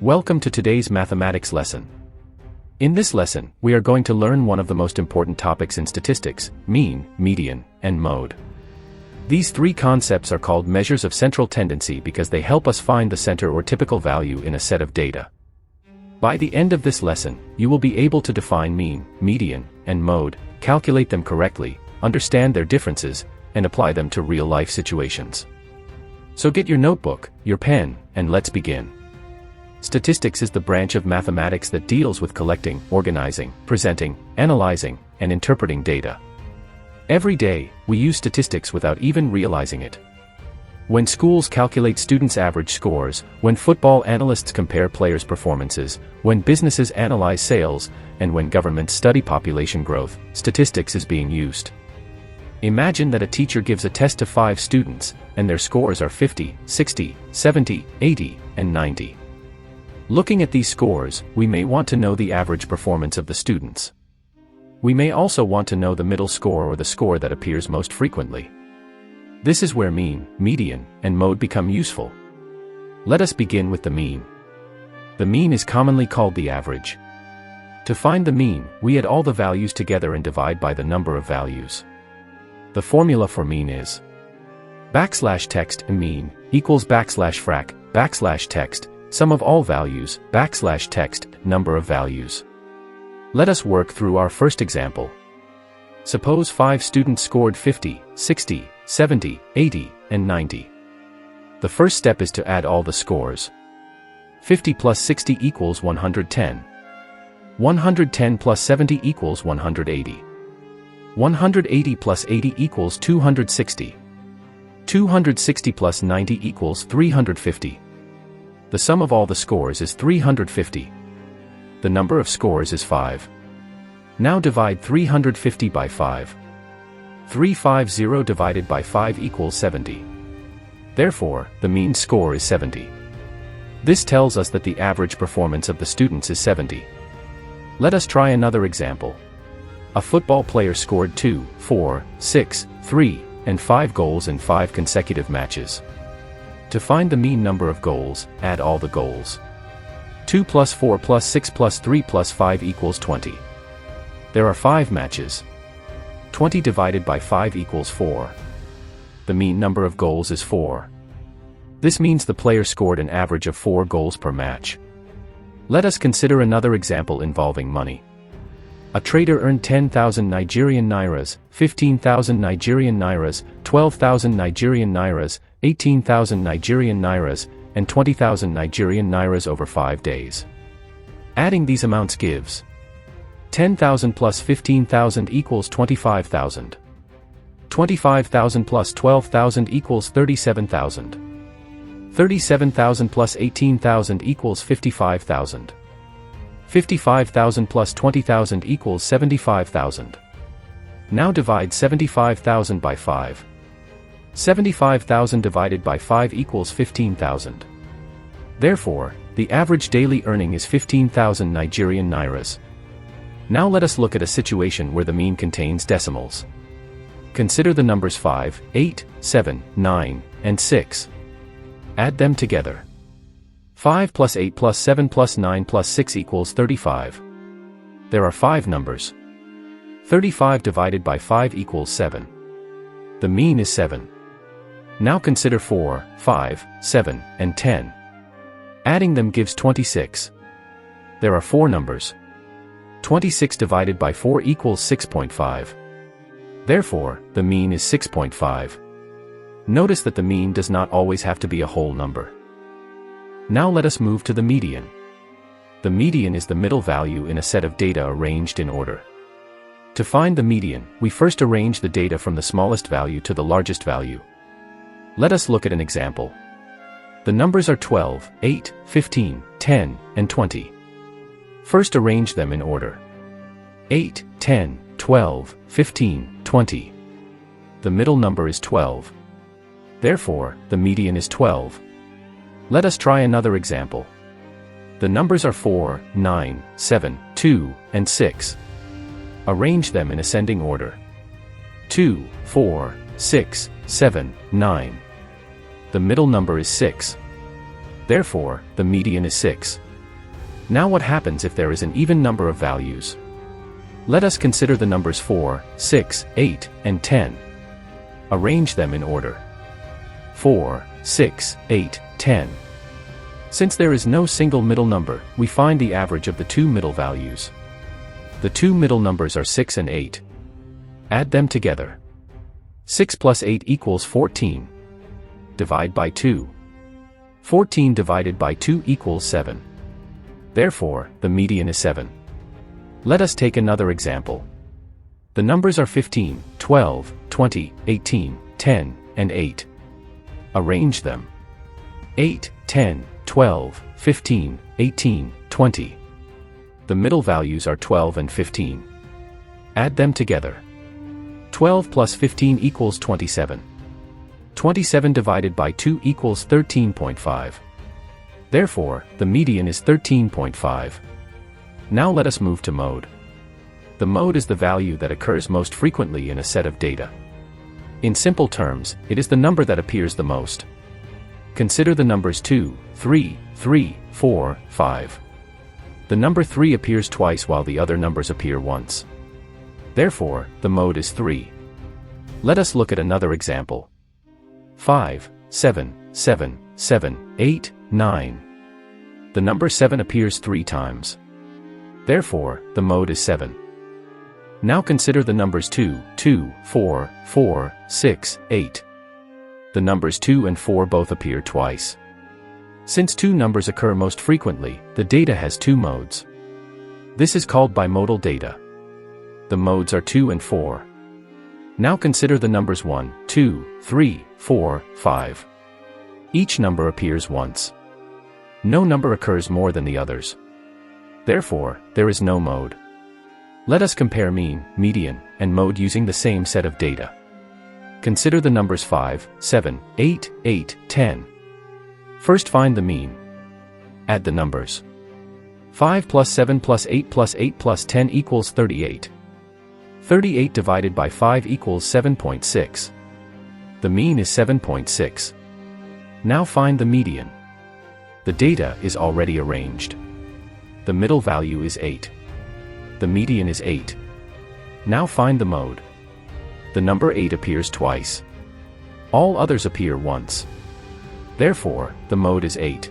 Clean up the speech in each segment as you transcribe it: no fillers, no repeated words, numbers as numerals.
Welcome to today's mathematics lesson. In this lesson, we are going to learn one of the most important topics in statistics: mean, median, and mode. These three concepts are called measures of central tendency because they help us find the center or typical value in a set of data. By the end of this lesson, you will be able to define mean, median, and mode, calculate them correctly, understand their differences, and apply them to real-life situations. So get your notebook, your pen, and let's begin. Statistics is the branch of mathematics that deals with collecting, organizing, presenting, analyzing, and interpreting data. Every day, we use statistics without even realizing it. When schools calculate students' average scores, when football analysts compare players' performances, when businesses analyze sales, and when governments study population growth, statistics is being used. Imagine that a teacher gives a test to 5 students, and their scores are 50, 60, 70, 80, and 90. Looking at these scores, we may want to know the average performance of the students. We may also want to know the middle score or the score that appears most frequently. This is where mean, median, and mode become useful. Let us begin with the mean. The mean is commonly called the average. To find the mean, we add all the values together and divide by the number of values. The formula for mean is \text mean equals \frac \text sum of all values \text number of values. Let us work through our first example. Suppose 5 students scored 50, 60, 70, 80, and 90. The first step is to add all the scores. 50 plus 60 equals 110. 110 plus 70 equals 180. 180 plus 80 equals 260. 260 plus 90 equals 350. The sum of all the scores is 350. The number of scores is 5. Now divide 350 by 5. 350 divided by 5 equals 70. Therefore, the mean score is 70. This tells us that the average performance of the students is 70. Let us try another example. A football player scored 2, 4, 6, 3, and 5 goals in 5 consecutive matches. To find the mean number of goals, add all the goals. 2 plus 4 plus 6 plus 3 plus 5 equals 20. There are 5 matches. 20 divided by 5 equals 4. The mean number of goals is 4. This means the player scored an average of 4 goals per match. Let us consider another example involving money. A trader earned 10,000 Nigerian nairas, 15,000 Nigerian nairas, 12,000 Nigerian nairas, 18,000 Nigerian nairas, and 20,000 Nigerian nairas over 5 days. Adding these amounts gives 10,000 plus 15,000 equals 25,000. 25,000 plus 12,000 equals 37,000. 37,000 plus 18,000 equals 55,000. 55,000 plus 20,000 equals 75,000. Now divide 75,000 by 5. 75,000 divided by 5 equals 15,000. Therefore, the average daily earning is 15,000 Nigerian nairas. Now let us look at a situation where the mean contains decimals. Consider the numbers 5, 8, 7, 9, and 6. Add them together. 5 plus 8 plus 7 plus 9 plus 6 equals 35. There are 5 numbers. 35 divided by 5 equals 7. The mean is 7. Now consider 4, 5, 7, and 10. Adding them gives 26. There are 4 numbers. 26 divided by 4 equals 6.5. Therefore, the mean is 6.5. Notice that the mean does not always have to be a whole number. Now let us move to the median. The median is the middle value in a set of data arranged in order. To find the median, we first arrange the data from the smallest value to the largest value. Let us look at an example. The numbers are 12, 8, 15, 10, and 20. First arrange them in order. 8, 10, 12, 15, 20. The middle number is 12. Therefore, the median is 12. Let us try another example. The numbers are 4, 9, 7, 2, and 6. Arrange them in ascending order. 2, 4, 6, 7, 9. The middle number is 6. Therefore, the median is 6. Now what happens if there is an even number of values? Let us consider the numbers 4, 6, 8, and 10. Arrange them in order. 4, 6, 8, 10. Since there is no single middle number, we find the average of the two middle values. The two middle numbers are 6 and 8. Add them together. 6 plus 8 equals 14. Divide by 2. 14 divided by 2 equals 7. Therefore, the median is 7. Let us take another example. The numbers are 15, 12, 20, 18, 10, and 8. Arrange them. 8, 10, 12, 15, 18, 20. The middle values are 12 and 15. Add them together. 12 plus 15 equals 27. 27 divided by 2 equals 13.5. Therefore, the median is 13.5. Now let us move to mode. The mode is the value that occurs most frequently in a set of data. In simple terms, it is the number that appears the most. Consider the numbers 2, 3, 3, 4, 5. The number 3 appears twice while the other numbers appear once. Therefore, the mode is 3. Let us look at another example. 5, 7, 7, 7, 8, 9. The number 7 appears 3 times. Therefore, the mode is 7. Now consider the numbers 2, 2, 4, 4, 6, 8. The numbers 2 and 4 both appear twice. Since two numbers occur most frequently, the data has two modes. This is called bimodal data. The modes are 2 and 4. Now consider the numbers 1, 2, 3, 4, 5. Each number appears once. No number occurs more than the others. Therefore, there is no mode. Let us compare mean, median, and mode using the same set of data. Consider the numbers 5, 7, 8, 8, 10. First find the mean. Add the numbers. 5 plus 7 plus 8 plus 8 plus 10 equals 38. 38 divided by 5 equals 7.6. The mean is 7.6. Now find the median. The data is already arranged. The middle value is 8. The median is 8. Now find the mode. The number 8 appears twice. All others appear once. Therefore, the mode is 8.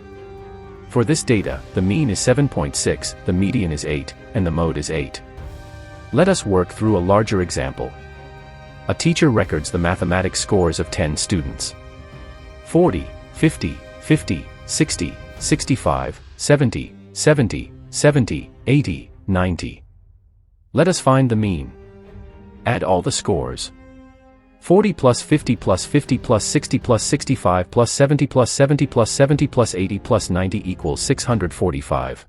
For this data, the mean is 7.6, the median is 8, and the mode is 8. Let us work through a larger example. A teacher records the mathematics scores of 10 students. 40, 50, 50, 60, 65, 70, 70, 70, 80, 90. Let us find the mean. Add all the scores. 40 plus 50 plus 50 plus 60 plus 65 plus 70 plus 70 plus 70 plus 80 plus 90 equals 645.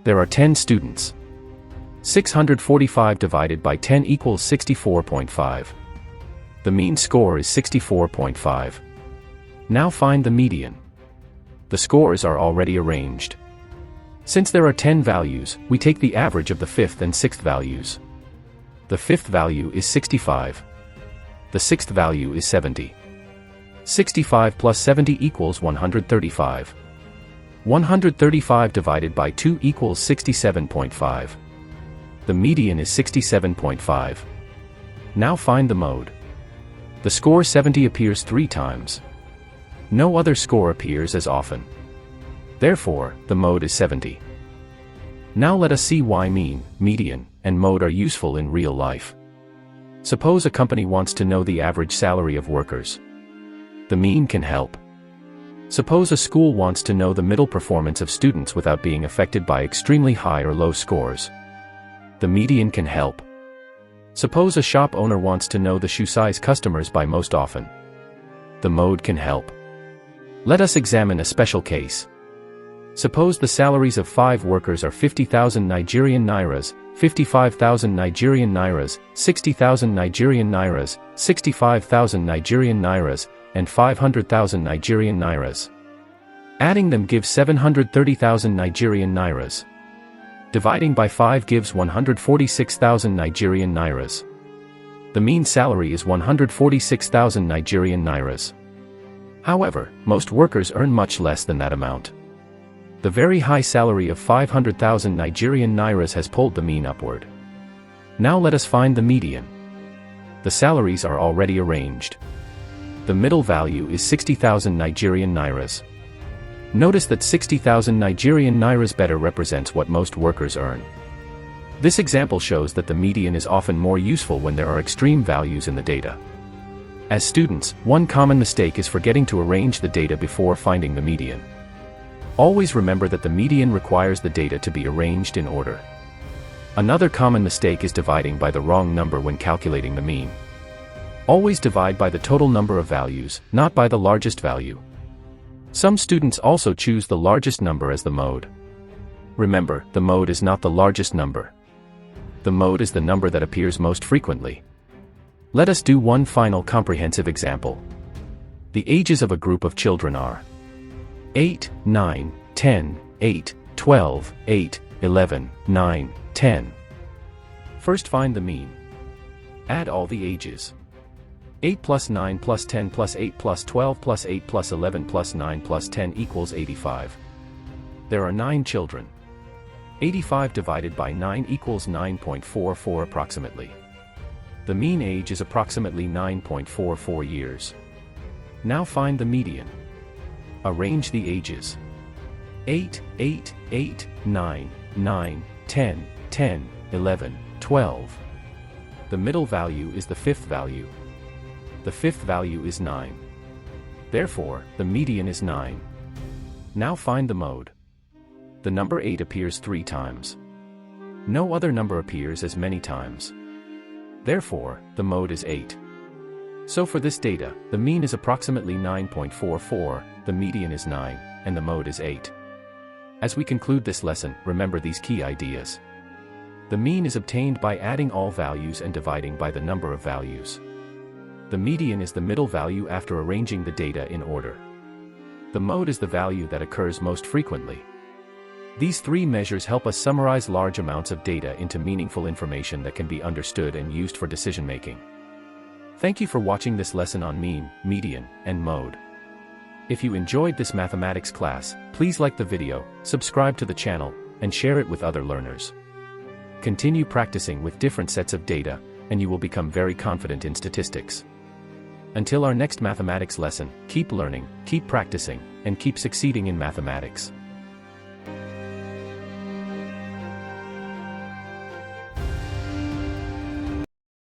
There are 10 students. 645 divided by 10 equals 64.5. The mean score is 64.5. Now find the median. The scores are already arranged. Since there are 10 values, we take the average of the 5th and 6th values. The 5th value is 65. The 6th value is 70. 65 plus 70 equals 135. 135 divided by 2 equals 67.5. The median is 67.5. Now find the mode. The score 70 appears 3 times. No other score appears as often. Therefore, the mode is 70. Now let us see why mean, median, and mode are useful in real life. Suppose a company wants to know the average salary of workers. The mean can help. Suppose a school wants to know the middle performance of students without being affected by extremely high or low scores. The median can help. Suppose a shop owner wants to know the shoe size customers buy most often. The mode can help. Let us examine a special case. Suppose the salaries of 5 workers are 50,000 Nigerian Nairas, 55,000 Nigerian Nairas, 60,000 Nigerian Nairas, 65,000 Nigerian Nairas, and 500,000 Nigerian Nairas. Adding them gives 730,000 Nigerian Nairas. Dividing by 5 gives 146,000 Nigerian Nairas. The mean salary is 146,000 Nigerian Nairas. However, most workers earn much less than that amount. The very high salary of 500,000 Nigerian nairas has pulled the mean upward. Now let us find the median. The salaries are already arranged. The middle value is 60,000 Nigerian nairas. Notice that 60,000 Nigerian nairas better represents what most workers earn. This example shows that the median is often more useful when there are extreme values in the data. As students, one common mistake is forgetting to arrange the data before finding the median. Always remember that the median requires the data to be arranged in order. Another common mistake is dividing by the wrong number when calculating the mean. Always divide by the total number of values, not by the largest value. Some students also choose the largest number as the mode. Remember, the mode is not the largest number. The mode is the number that appears most frequently. Let us do one final comprehensive example. The ages of a group of children are 8, 9, 10, 8, 12, 8, 11, 9, 10. First find the mean. Add all the ages. 8 plus 9 plus 10 plus 8 plus 12 plus 8 plus 11 plus 9 plus 10 equals 85. There are 9 children. 85 divided by 9 equals 9.44 approximately. The mean age is approximately 9.44 years. Now find the median. Arrange the ages. 8, 8, 8, 9, 9, 10, 10, 11, 12. The middle value is the fifth value. The fifth value is 9. Therefore, the median is 9. Now find the mode. The number 8 appears 3 times. No other number appears as many times. Therefore, the mode is 8. So for this data, the mean is approximately 9.44, the median is 9, and the mode is 8. As we conclude this lesson, remember these key ideas. The mean is obtained by adding all values and dividing by the number of values. The median is the middle value after arranging the data in order. The mode is the value that occurs most frequently. These 3 measures help us summarize large amounts of data into meaningful information that can be understood and used for decision-making. Thank you for watching this lesson on mean, median, and mode. If you enjoyed this mathematics class, please like the video, subscribe to the channel, and share it with other learners. Continue practicing with different sets of data, and you will become very confident in statistics. Until our next mathematics lesson, keep learning, keep practicing, and keep succeeding in mathematics.